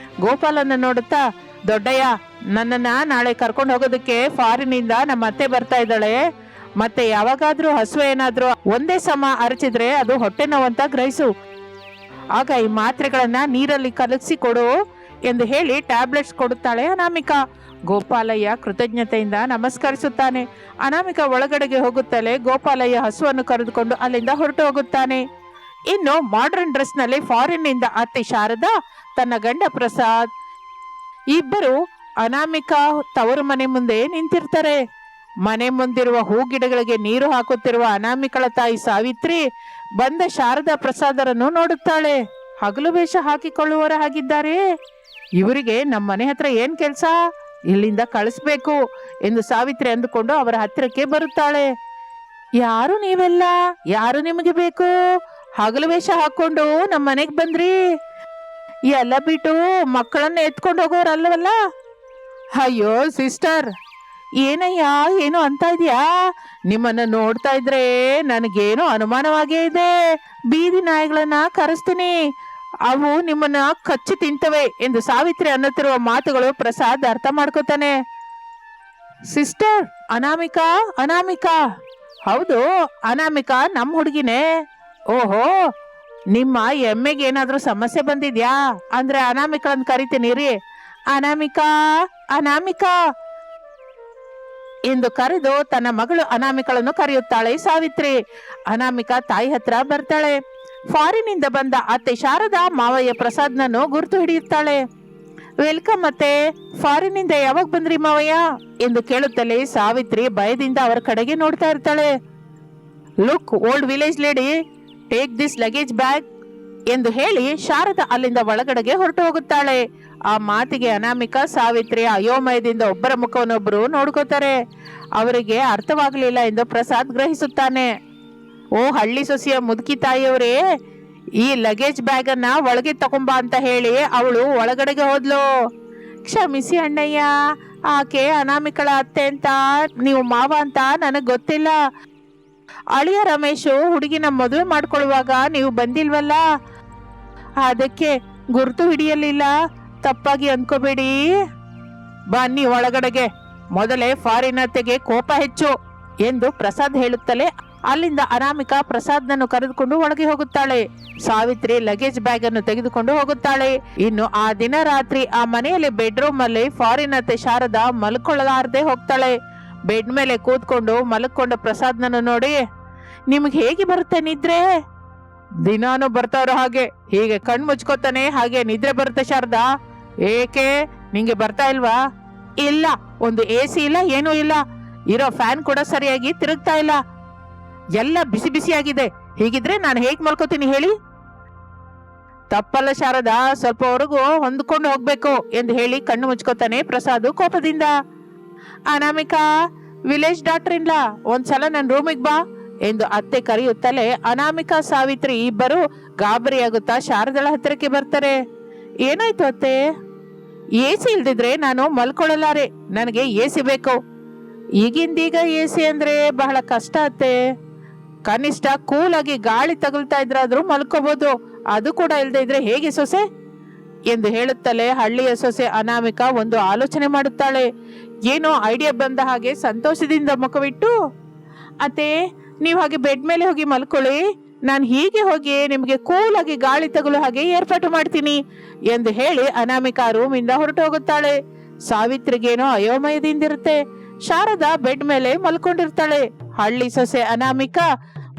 ಗೋಪಾಲನ ನೋಡುತ್ತಾ, ದೊಡ್ಡಯ್ಯ, ನನ್ನನ್ನ ನಾಳೆ ಕರ್ಕೊಂಡು ಹೋಗೋದಕ್ಕೆ ಫಾರಿನಿಂದ ನಮ್ಮ ಅತ್ತೆ ಬರ್ತಾ ಇದ್ದಾಳೆ. ಮತ್ತೆ ಯಾವಾಗಾದ್ರೂ ಹಸು ಏನಾದ್ರೂ ಒಂದೇ ಸಮ ಅರಚಿದ್ರೆ ಅದು ಹೊಟ್ಟೆ ನೋವಂತ ಗ್ರಹಿಸು. ಆಗ ಈ ಮಾತ್ರೆಗಳನ್ನ ನೀರಲ್ಲಿ ಕಲಸಿ ಕೊಡು ಎಂದು ಹೇಳಿ ಟ್ಯಾಬ್ಲೆಟ್ಸ್ ಕೊಡುತ್ತಾಳೆ ಅನಾಮಿಕಾ. ಗೋಪಾಲಯ್ಯ ಕೃತಜ್ಞತೆಯಿಂದ ನಮಸ್ಕರಿಸುತ್ತಾನೆ. ಅನಾಮಿಕಾ ಒಳಗಡೆಗೆ ಹೋಗುತ್ತಲೇ ಗೋಪಾಲಯ್ಯ ಹಸುವನ್ನು ಕರೆದುಕೊಂಡು ಅಲ್ಲಿಂದ ಹೊರಟು ಹೋಗುತ್ತಾನೆ. ಇನ್ನು ಮಾಡರ್ನ್ ಡ್ರೆಸ್ ನಲ್ಲಿ ಫಾರಿನ್ ನಿಂದ ಅತ್ತೆ ಶಾರದಾ, ತನ್ನ ಗಂಡ ಪ್ರಸಾದ್ ಇಬ್ಬರು ಅನಾಮಿಕಾ ತವರು ಮನೆ ಮುಂದೆ ನಿಂತಿರ್ತಾರೆ. ಮನೆ ಮುಂದಿರುವ ಹೂ ಗಿಡಗಳಿಗೆ ನೀರು ಹಾಕುತ್ತಿರುವ ಅನಾಮಿಕಳ ತಾಯಿ ಸಾವಿತ್ರಿ ಬಂದ ಶಾರದಾ ಪ್ರಸಾದರನ್ನು ನೋಡುತ್ತಾಳೆ. ಹಗಲು ವೇಷ ಹಾಕಿಕೊಳ್ಳುವವರ ಹಾಗಿದ್ದಾರೆ, ಇವರಿಗೆ ನಮ್ಮ ಮನೆ ಹತ್ರ ಏನ್ ಕೆಲ್ಸ? ಇಲ್ಲಿಂದ ಕಳಿಸ್ಬೇಕು ಎಂದು ಸಾವಿತ್ರಿ ಅಂದುಕೊಂಡು ಅವರ ಹತ್ತಿರಕ್ಕೆ ಬರುತ್ತಾಳೆ. ಯಾರು ನೀವೆಲ್ಲ? ಯಾರು ನಿಮಗೆ ಬೇಕು? ಹಗಲು ವೇಷ ಹಾಕೊಂಡು ನಮ್ಮ ಮನೆಗೆ ಬಂದ್ರಿ? ಎಲ್ಲ ಬಿಟ್ಟು ಮಕ್ಕಳನ್ನ ಎತ್ಕೊಂಡು ಹೋಗೋರಲ್ಲವಲ್ಲ? ಅಯ್ಯೋ ಸಿಸ್ಟರ್, ಏನಯ್ಯ ಏನು ಅಂತ ಇದೆಯಾ? ನಿಮ್ಮನ್ನ ನೋಡ್ತಾ ಇದ್ರೆ ನನಗೇನೋ ಅನುಮಾನವಾಗೇ ಇದೆ. ಬೀದಿ ನಾಯಿಗಳನ್ನ ಕರೆಸ್ತೀನಿ, ಅವು ನಿಮ್ಮನ್ನ ಕಚ್ಚಿ ತಿಂತವೆ ಎಂದು ಸಾವಿತ್ರಿ ಅನ್ನುತ್ತಿರುವ ಮಾತುಗಳು ಪ್ರಸಾದ್ ಅರ್ಥ ಮಾಡ್ಕೋತಾನೆ. ಸಿಸ್ಟರ್, ಅನಾಮಿಕಾ? ಅನಾಮಿಕಾ? ಹೌದು, ಅನಾಮಿಕಾ ನಮ್ಮ ಹುಡುಗಿನೇ. ಓಹೋ, ನಿಮ್ಮ ಎಮ್ಮೆಗೆ ಏನಾದ್ರೂ ಸಮಸ್ಯೆ ಬಂದಿದ್ಯಾ? ಅಂದ್ರೆ ಅನಾಮಿಕಳನ್ನ ಕರಿತೀನಿ ರೀ. ಅನಾಮಿಕಾ, ಅನಾಮಿಕಾ ಎಂದು ಕರೆದು ತನ್ನ ಮಗಳು ಅನಾಮಿಕಳನ್ನು ಕರೆಯುತ್ತಾಳೆ ಸಾವಿತ್ರಿ. ಅನಾಮಿಕಾ ತಾಯಿ ಹತ್ರ ಬರ್ತಾಳೆ. ಫಾರಿನಿಂದ ಬಂದ ಅತ್ತೆ ಶಾರದಾ ಮಾವಯ್ಯ ಪ್ರಸಾದ್ನನ್ನು ಗುರುತು ಹಿಡಿಯುತ್ತಾಳೆ. ವೆಲ್ಕಮ್ ಅತ್ತೆ, ಫಾರಿನಿಂದ ಯಾವಾಗ ಬಂದ್ರಿ ಮಾವಯ್ಯ ಎಂದು ಕೇಳುತ್ತಲೇ ಸಾವಿತ್ರಿ ಭಯದಿಂದ ಅವರ ಕಡೆಗೆ ನೋಡ್ತಾ ಇರ್ತಾಳೆ. Look old village lady, take this luggage bag ಎಂದು ಹೇಳಿ ಶಾರದಾ ಅಲ್ಲಿಂದ ಒಳಗಡೆಗೆ ಹೊರಟು ಹೋಗುತ್ತಾಳೆ. ಆ ಮಾತಿಗೆ ಅನಾಮಿಕಾ ಸಾವಿತ್ರಿ ಅಯೋಮಯದಿಂದ ಒಬ್ಬರ ಮುಖವನ್ನೊಬ್ಬರು ನೋಡ್ಕೋತಾರೆ. ಅವರಿಗೆ ಅರ್ಥವಾಗಲಿಲ್ಲ ಎಂದು ಪ್ರಸಾದ್ ಗ್ರಹಿಸುತ್ತಾನೆ. ಓ ಹಳ್ಳಿ ಸೊಸೆಯ ಮುದುಕಿ ತಾಯಿಯವರೇ, ಈ ಲಗೇಜ್ ಬ್ಯಾಗ್ ಅನ್ನ ಒಳಗೆ ತಗೊಂಬ ಅಂತ ಹೇಳಿ ಅವಳು ಒಳಗಡೆಗೆ ಹೋದ್ಲು. ಕ್ಷಮಿಸಿ ಅಣ್ಣಯ್ಯ, ಆಕೆ ಅನಾಮಿಕಳ ಅತ್ತೆ ಅಂತ, ನೀವು ಮಾವ ಅಂತ ನನಗ್ ಗೊತ್ತಿಲ್ಲ. ಅಳಿಯ ರಮೇಶು ಹುಡುಗಿನ ಮದುವೆ ಮಾಡ್ಕೊಳ್ಳುವಾಗ ನೀವು ಬಂದಿಲ್ವಲ್ಲ, ಅದಕ್ಕೆ ಗುರುತು ಹಿಡಿಯಲಿಲ್ಲ, ತಪ್ಪಾಗಿ ಅನ್ಕೋಬೇಡಿ. ಬನ್ನಿ ಒಳಗಡೆಗೆ, ಮೊದಲೇ ಫಾರಿನತ್ತೆಗೆ ಕೋಪ ಹೆಚ್ಚು ಎಂದು ಪ್ರಸಾದ್ ಹೇಳುತ್ತಲೇ ಅಲ್ಲಿಂದ ಅನಾಮಿಕಾ ಪ್ರಸಾದ್ನನ್ನು ಕರೆದುಕೊಂಡು ಒಳಗೆ ಹೋಗುತ್ತಾಳೆ. ಸಾವಿತ್ರಿ ಲಗೇಜ್ ಬ್ಯಾಗ್ ಅನ್ನು ತೆಗೆದುಕೊಂಡು ಹೋಗುತ್ತಾಳೆ. ಇನ್ನು ಆ ದಿನ ರಾತ್ರಿ ಆ ಮನೆಯಲ್ಲಿ ಬೆಡ್ರೂಮ್ ಅಲ್ಲಿ ಫಾರಿನ್ ಅತ್ತೆ ಶಾರದಾ ಮಲ್ಕೊಳ್ಳಲಾರದೆ ಹೋಗ್ತಾಳೆ. ಬೆಡ್ ಮೇಲೆ ಕೂತ್ಕೊಂಡು ಮಲ್ಕೊಂಡ ಪ್ರಸಾದ್ನನ್ನು ನೋಡಿ, ನಿಮ್ಗೆ ಹೇಗೆ ಬರುತ್ತೆ ನಿದ್ರೆ? ದಿನಾನು ಬರ್ತಾರೋ ಹಾಗೆ, ಹೀಗೆ ಕಣ್ ಮುಚ್ಕೋತಾನೆ ಹಾಗೆ ನಿದ್ರೆ ಬರುತ್ತೆ ಶಾರದಾ. ಏಕೆ, ನಿಂಗೆ ಬರ್ತಾ ಇಲ್ವಾ? ಇಲ್ಲ, ಒಂದು AC ಇಲ್ಲ, ಏನೂ ಇಲ್ಲ. ಇರೋ ಫ್ಯಾನ್ ಕೂಡ ಸರಿಯಾಗಿ ತಿರುಗ್ತಾ ಇಲ್ಲ, ಎಲ್ಲ ಬಿಸಿ ಬಿಸಿಯಾಗಿದೆ. ಹೀಗಿದ್ರೆ ನಾನು ಹೇಗ್ ಮಲ್ಕೋತೀನಿ ಹೇಳಿ? ತಪ್ಪಲ್ಲ ಶಾರದಾ, ಸ್ವಲ್ಪ ಹೊರಗು ಹೊಂದ್ಕೊಂಡು ಹೋಗ್ಬೇಕು ಎಂದು ಹೇಳಿ ಕಣ್ಣು ಮುಚ್ಕೋತಾನೆ ಪ್ರಸಾದ್ ಕೋಪದಿಂದ. ಅನಾಮಿಕಾ, ವಿಲೇಜ್ ಡಾಕ್ಟರ್ ಇಲ್ಲ, ಒಂದ್ಸಲ ನನ್ನ ರೂಮಿಗೆ ಬಾ ಎಂದು ಅತ್ತೆ ಕರೆಯುತ್ತಲೇ ಅನಾಮಿಕಾ ಸಾವಿತ್ರಿ ಇಬ್ಬರು ಗಾಬರಿಯಾಗುತ್ತಾ ಶಾರದಳ ಹತ್ತಿರಕ್ಕೆ ಬರ್ತಾರೆ. ಏನಾಯ್ತು ಅತ್ತೆ? AC ಇಲ್ದಿದ್ರೆ ನಾನು ಮಲ್ಕೊಳ್ಳಲಾರೆ, ನನಗೆ AC ಬೇಕು. ಈಗಿಂದೀಗ AC ಅಂದ್ರೆ ಬಹಳ ಕಷ್ಟ ಅತ್ತೆ. ಕನಿಷ್ಠ ಕೂಲ್ ಆಗಿ ಗಾಳಿ ತಗುಲ್ತಾ ಇದ್ರಾದ್ರೂ ಮಲ್ಕೋಬಹುದು, ಅದು ಕೂಡ ಇಲ್ದೇ ಇದ್ರೆ ಹೇಗೆ ಸೊಸೆ ಎಂದು ಹೇಳುತ್ತಲೇ ಹಳ್ಳಿಯ ಸೊಸೆ ಅನಾಮಿಕಾ ಒಂದು ಆಲೋಚನೆ ಮಾಡುತ್ತಾಳೆ. ಏನೋ ಐಡಿಯಾ ಬಂದ ಹಾಗೆ ಸಂತೋಷದಿಂದ ಮುಖವಿಟ್ಟು, ಅತ್ತೆ ನೀವು ಹಾಗೆ ಬೆಡ್ ಮೇಲೆ ಹೋಗಿ ಮಲ್ಕೊಳ್ಳಿ, ನಾನು ಹೀಗೆ ಹೋಗಿ ನಿಮಗೆ ಕೂಲ್ ಆಗಿ ಗಾಳಿ ತಗುಲು ಹಾಗೆ ಏರ್ಪಾಟು ಮಾಡ್ತೀನಿ ಎಂದು ಹೇಳಿ ಅನಾಮಿಕಾ ರೂಮಿಂದ ಹೊರಟು ಹೋಗುತ್ತಾಳೆ. ಸಾವಿತ್ರಿಗೇನೋ ಅಯೋಮಯದಿಂದಿರುತ್ತೆ. ಶಾರದಾ ಬೆಡ್ ಮೇಲೆ ಮಲ್ಕೊಂಡಿರ್ತಾಳೆ. ಹಳ್ಳಿ ಸೊಸೆ ಅನಾಮಿಕಾ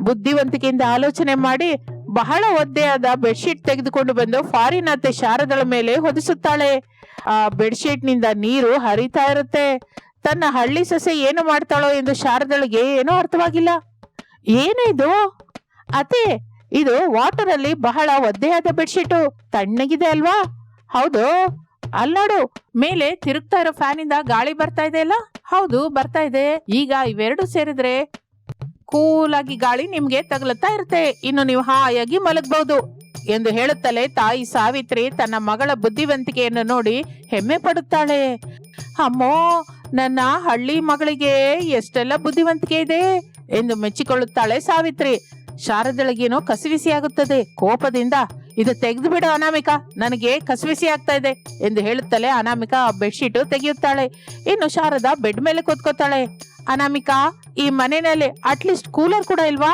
ಬುದ್ಧಿವಂತಿಕೆಯಿಂದ ಆಲೋಚನೆ ಮಾಡಿ ಬಹಳ ಒದ್ದೆಯಾದ ಬೆಡ್ಶೀಟ್ ತೆಗೆದುಕೊಂಡು ಬಂದು ಫಾರಿನ್ ಅತ್ತೆ ಶಾರದಳ ಮೇಲೆ ಹೊದಿಸುತ್ತಾಳೆ. ಆ ಬೆಡ್ಶೀಟ್ ನಿಂದ ನೀರು ಹರಿತಾ ಇರುತ್ತೆ. ತನ್ನ ಹಳ್ಳಿ ಸೊಸೆ ಏನು ಮಾಡ್ತಾಳೋ ಎಂದು ಶಾರದಳಿಗೆ ಏನೋ ಅರ್ಥವಾಗಿಲ್ಲ. ಏನಿದು ಅತ್ತೆ? ಇದು ವಾಟರ್ ಅಲ್ಲಿ ಬಹಳ ಒದ್ದೆಯಾದ ಬೆಡ್ಶೀಟು, ತಣ್ಣಗಿದೆ ಅಲ್ವಾ? ಹೌದು, ಅಲ್ಲಾಡು, ಮೇಲೆ ತಿರುಗ್ತಾ ಇರೋ ಫ್ಯಾನ್ ಇಂದ ಗಾಳಿ ಬರ್ತಾ ಇದೆ ಅಲ್ಲ? ಹೌದು, ಬರ್ತಾ ಇದೆ. ಈಗ ಇವೆರಡು ಸೇರಿದ್ರೆ ಕೂಲ್ ಆಗಿ ಗಾಳಿ ನಿಮ್ಗೆ ತಗಲುತ್ತಾ ಇರುತ್ತೆ, ಇನ್ನು ನೀವು ಹಾಯಾಗಿ ಮಲಗಬಹುದು ಎಂದು ಹೇಳುತ್ತಲೇ ತಾಯಿ ಸಾವಿತ್ರಿ ತನ್ನ ಮಗಳ ಬುದ್ಧಿವಂತಿಕೆಯನ್ನು ನೋಡಿ ಹೆಮ್ಮೆ ಪಡುತ್ತಾಳೆ. ಅಮ್ಮೋ, ನನ್ನ ಹಳ್ಳಿ ಮಗಳಿಗೆ ಎಷ್ಟೆಲ್ಲ ಬುದ್ಧಿವಂತಿಕೆ ಇದೆ ಎಂದು ಮೆಚ್ಚಿಕೊಳ್ಳುತ್ತಾಳೆ ಸಾವಿತ್ರಿ. ಶಾರದಳಿಗೇನೋ ಕಸಿವಿಸಿ ಆಗುತ್ತದೆ. ಕೋಪದಿಂದ, ಇದು ತೆಗೆದು ಬಿಡು ಅನಾಮಿಕಾ, ನನಗೆ ಕಸಿವಿಸಿ ಆಗ್ತಾ ಇದೆ ಎಂದು ಹೇಳುತ್ತಲೇ ಅನಾಮಿಕಾ ಆ ಬೆಡ್ಶೀಟ್ ತೆಗೆಯುತ್ತಾಳೆ. ಇನ್ನು ಶಾರದಾ ಬೆಡ್ ಮೇಲೆ ಕೂತ್ಕೋತಾಳೆ. ಅನಾಮಿಕಾ, ಈ ಮನೆಯಲ್ಲಿ ಅಟ್ಲೀಸ್ಟ್ ಕೂಲರ್ ಕೂಡ ಇಲ್ವಾ?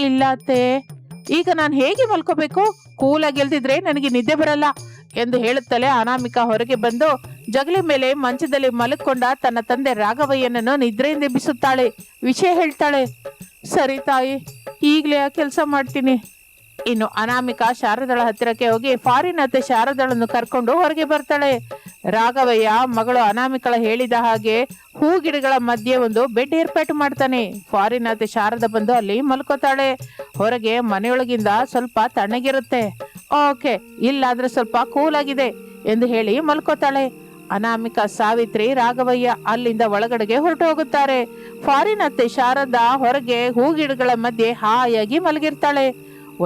ಇಲ್ಲ ಅತ್ತೆ, ಈಗ ನಾನು ಹೇಗೆ ಮಲ್ಕೋಬೇಕು? ಕೂಲಾಗಿ ಗೆಲ್ದಿದ್ರೆ ನನಗೆ ನಿದ್ದೆ ಬರಲ್ಲ ಎಂದು ಹೇಳುತ್ತಲೇ ಅನಾಮಿಕಾ ಹೊರಗೆ ಬಂದು ಜಗಲಿ ಮೇಲೆ ಮಂಚದಲ್ಲಿ ಮಲಕೊಂಡ ತನ್ನ ತಂದೆ ರಾಘವಯ್ಯನನ್ನು ನಿದ್ರೆಯಿಂದ ಎಬ್ಬಿಸುತ್ತಾಳೆ. ವಿಷಯ ಹೇಳ್ತಾಳೆ. ಸರಿ ತಾಯಿ, ಈಗಲೇ ಆ ಕೆಲಸ ಮಾಡ್ತೀನಿ. ಇನ್ನು ಅನಾಮಿಕಾ ಶಾರದಳ ಹತ್ತಿರಕ್ಕೆ ಹೋಗಿ ಫಾರಿನ್ ಅತ್ತೆ ಶಾರದಳನ್ನು ಕರ್ಕೊಂಡು ಹೊರಗೆ ಬರ್ತಾಳೆ. ರಾಘವಯ್ಯ ಮಗಳು ಅನಾಮಿಕಳ ಹೇಳಿದ ಹಾಗೆ ಹೂ ಗಿಡಗಳ ಮಧ್ಯೆ ಒಂದು ಬೆಡ್ ಏರ್ಪಾಟು ಮಾಡ್ತಾನೆ. ಫಾರಿನ್ ಅತ್ತೆ ಶಾರದ ಬಂದು ಅಲ್ಲಿ ಮಲ್ಕೋತಾಳೆ. ಹೊರಗೆ ಮನೆಯೊಳಗಿಂದ ಸ್ವಲ್ಪ ತಣ್ಣಗಿರುತ್ತೆ. ಓಕೆ, ಇಲ್ಲಾದ್ರೆ ಸ್ವಲ್ಪ ಕೂಲ್ ಆಗಿದೆ ಎಂದು ಹೇಳಿ ಮಲ್ಕೋತಾಳೆ. ಅನಾಮಿಕಾ ಸಾವಿತ್ರಿ ರಾಘವಯ್ಯ ಅಲ್ಲಿಂದ ಒಳಗಡೆಗೆ ಹೊರಟು ಹೋಗುತ್ತಾರೆ. ಫಾರಿನ್ ಅತ್ತೆ ಶಾರದಾ ಹೊರಗೆ ಹೂಗಿಡಗಳ ಮಧ್ಯೆ ಹಾಯಾಗಿ ಮಲಗಿರ್ತಾಳೆ.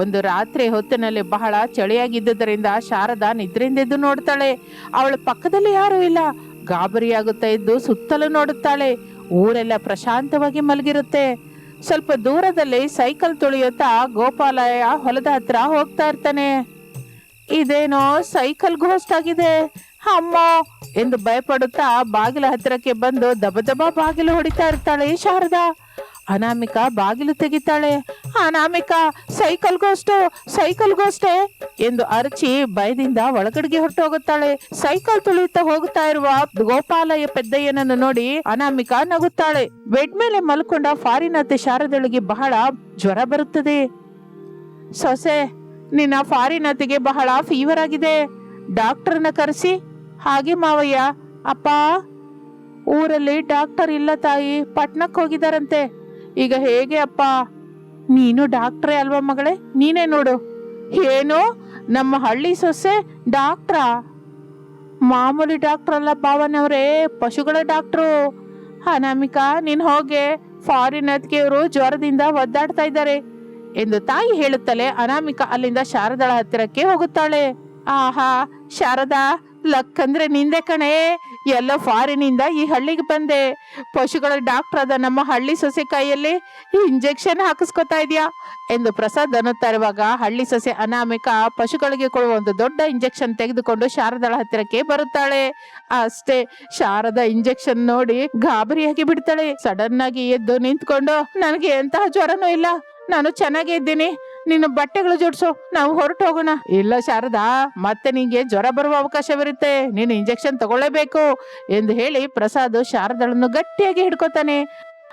ಒಂದು ರಾತ್ರಿ ಹೊತ್ತಿನಲ್ಲಿ ಬಹಳ ಚಳಿಯಾಗಿದ್ದುದರಿಂದ ಶಾರದಾ ನಿದ್ರೆಯಿಂದೆದ್ದು ನೋಡ್ತಾಳೆ. ಅವಳ ಪಕ್ಕದಲ್ಲಿ ಯಾರೂ ಇಲ್ಲ. ಗಾಬರಿಯಾಗುತ್ತಾ ಇದ್ದು ಸುತ್ತಲೂ ನೋಡುತ್ತಾಳೆ. ಊರೆಲ್ಲ ಪ್ರಶಾಂತವಾಗಿ ಮಲಗಿರುತ್ತೆ. ಸ್ವಲ್ಪ ದೂರದಲ್ಲಿ ಸೈಕಲ್ ತುಳಿಯುತ್ತಾ ಗೋಪಾಲಯ್ಯ ಹೊಲದ ಹತ್ರ ಹೋಗ್ತಾ ಇರ್ತಾನೆ. ಇದೇನೋ ಸೈಕಲ್ ಘೋಸ್ಟ್ ಆಗಿದೆ, ಅಮ್ಮ ಎಂದು ಭಯಪಡುತ್ತಾ ಬಾಗಿಲ ಹತ್ತಿರಕ್ಕೆ ಬಂದು ದಬ ದಬ ಬಾಗಿಲು ಹೊಡಿತಾ ಇರ್ತಾಳೆ ಶಾರದಾ. ಅನಾಮಿಕಾ ಬಾಗಿಲು ತೆಗಿತಾಳೆ. ಅನಾಮಿಕಾ, ಸೈಕಲ್ ಗೋಸ್ಟೇ ಎಂದು ಅರಚಿ ಭಯದಿಂದ ಒಳಗಡೆಗೆ ಹೊರಟು ಹೋಗುತ್ತಾಳೆ. ಸೈಕಲ್ ತುಳಿಯುತ್ತಾ ಹೋಗುತ್ತಾ ಇರುವ ಗೋಪಾಲಯ್ಯ ಪೆದ್ದಯ್ಯನನ್ನು ನೋಡಿ ಅನಾಮಿಕಾ ನಗುತ್ತಾಳೆ. ಬೆಡ್ ಮೇಲೆ ಮಲ್ಕೊಂಡ ಫಾರಿನ್ ಅತ್ತೆ ಶಾರದಳಿಗೆ ಬಹಳ ಜ್ವರ ಬರುತ್ತದೆ. ಸೊಸೆ, ನಿನ್ನ ಫಾರಿನ್ ಅತ್ತೆಗೆ ಬಹಳ ಫೀವರ್ ಆಗಿದೆ, ಡಾಕ್ಟರ್ನ ಕರೆಸಿ. ಹಾಗೆ ಮಾವಯ್ಯ. ಅಪ್ಪ, ಊರಲ್ಲಿ ಡಾಕ್ಟರ್ ಇಲ್ಲ ತಾಯಿ, ಪಟ್ನಕ್ಕೆ ಹೋಗಿದಾರಂತೆ. ಈಗ ಹೇಗೆ ಅಪ್ಪ? ನೀನು ಡಾಕ್ಟ್ರೇ ಅಲ್ವಾ ಮಗಳೇ, ನೀನೇ ನೋಡು. ಏನು, ನಮ್ಮ ಹಳ್ಳಿ ಸೊಸೆ ಡಾಕ್ಟ್ರಾ? ಮಾಮೂಲಿ ಡಾಕ್ಟರ್ ಅಲ್ಲ ಭಾವನವರೇ, ಪಶುಗಳ ಡಾಕ್ಟ್ರು. ಅನಾಮಿಕಾ, ನೀನ್ ಹೋಗೆ, ಫಾರಿನ್ ಅತ್ತಿಗೆಯವರು ಜ್ವರದಿಂದ ಒದ್ದಾಡ್ತಾ ಇದ್ದಾರೆ ಎಂದು ತಾಯಿ ಹೇಳುತ್ತಲೇ ಅನಾಮಿಕಾ ಅಲ್ಲಿಂದ ಶಾರದಳ ಹತ್ತಿರಕ್ಕೆ ಹೋಗುತ್ತಾಳೆ. ಆಹಾ ಶಾರದಾ, ಲಕ್ ಅಂದ್ರೆ ನಿಂದೆ ಕಣೆ ಎಲ್ಲ ಫಾರಿನಿಂದ ಈ ಹಳ್ಳಿಗೆ ಬಂದೆ. ಪಶುಗಳ ಡಾಕ್ಟರ್ ಆದ ನಮ್ಮ ಹಳ್ಳಿ ಸೊಸೆ ಕೈಯಲ್ಲಿ ಇಂಜೆಕ್ಷನ್ ಹಾಕಿಸ್ಕೊತಾ ಇದೆಯಾ ಎಂದು ಪ್ರಸಾದ್ ಅನ್ನುತ್ತಾ ಇರುವಾಗ ಹಳ್ಳಿ ಸೊಸೆ ಅನಾಮಿಕಾ ಪಶುಗಳಿಗೆ ಕೊಡುವ ಒಂದು ದೊಡ್ಡ ಇಂಜೆಕ್ಷನ್ ತೆಗೆದುಕೊಂಡು ಶಾರದಾಳ ಹತ್ತಿರಕ್ಕೆ ಬರುತ್ತಾಳೆ. ಅಷ್ಟೇ, ಶಾರದಾ ಇಂಜೆಕ್ಷನ್ ನೋಡಿ ಗಾಬರಿಯಾಗಿ ಬಿಡ್ತಾಳೆ. ಸಡನ್ ಆಗಿ ಎದ್ದು ನಿಂತ್ಕೊಂಡು, ನನಗೆ ಎಂತಹ ಜ್ವರನೂ ಇಲ್ಲ, ನಾನು ಚೆನ್ನಾಗೇ ಇದ್ದೀನಿ, ನೀನು ಬಟ್ಟೆಗಳು ಜೋಡಿಸು, ನಾವು ಹೊರಟು ಹೋಗೋಣ. ಇಲ್ಲ ಶಾರದಾ, ಮತ್ತೆ ನಿಂಗೆ ಜ್ವರ ಬರುವ ಅವಕಾಶವಿರುತ್ತೆ, ನೀನು ಇಂಜೆಕ್ಷನ್ ತಗೊಳ್ಳೇಬೇಕು ಎಂದು ಹೇಳಿ ಪ್ರಸಾದ್ ಶಾರದಾಳನ್ನು ಗಟ್ಟಿಯಾಗಿ ಹಿಡ್ಕೊತಾನೆ.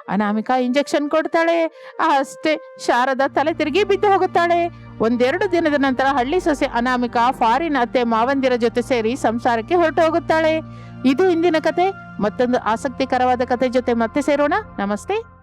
ಅನಾಮಿಕಾ ಇಂಜೆಕ್ಷನ್ ಕೊಡ್ತಾಳೆ. ಅಷ್ಟೇ, ಶಾರದಾ ತಲೆ ತಿರುಗಿ ಬಿದ್ದು ಹೋಗುತ್ತಾಳೆ. ಒಂದೆರಡು ದಿನದ ನಂತರ ಹಳ್ಳಿ ಸೊಸೆ ಅನಾಮಿಕಾ ಫಾರಿನ್ ಅತ್ತೆ ಮಾವಂದಿರ ಜೊತೆ ಸೇರಿ ಸಂಸಾರಕ್ಕೆ ಹೊರಟು ಹೋಗುತ್ತಾಳೆ. ಇದು ಇಂದಿನ ಕತೆ. ಮತ್ತೊಂದು ಆಸಕ್ತಿಕರವಾದ ಕತೆ ಜೊತೆ ಮತ್ತೆ ಸೇರೋಣ. ನಮಸ್ತೆ.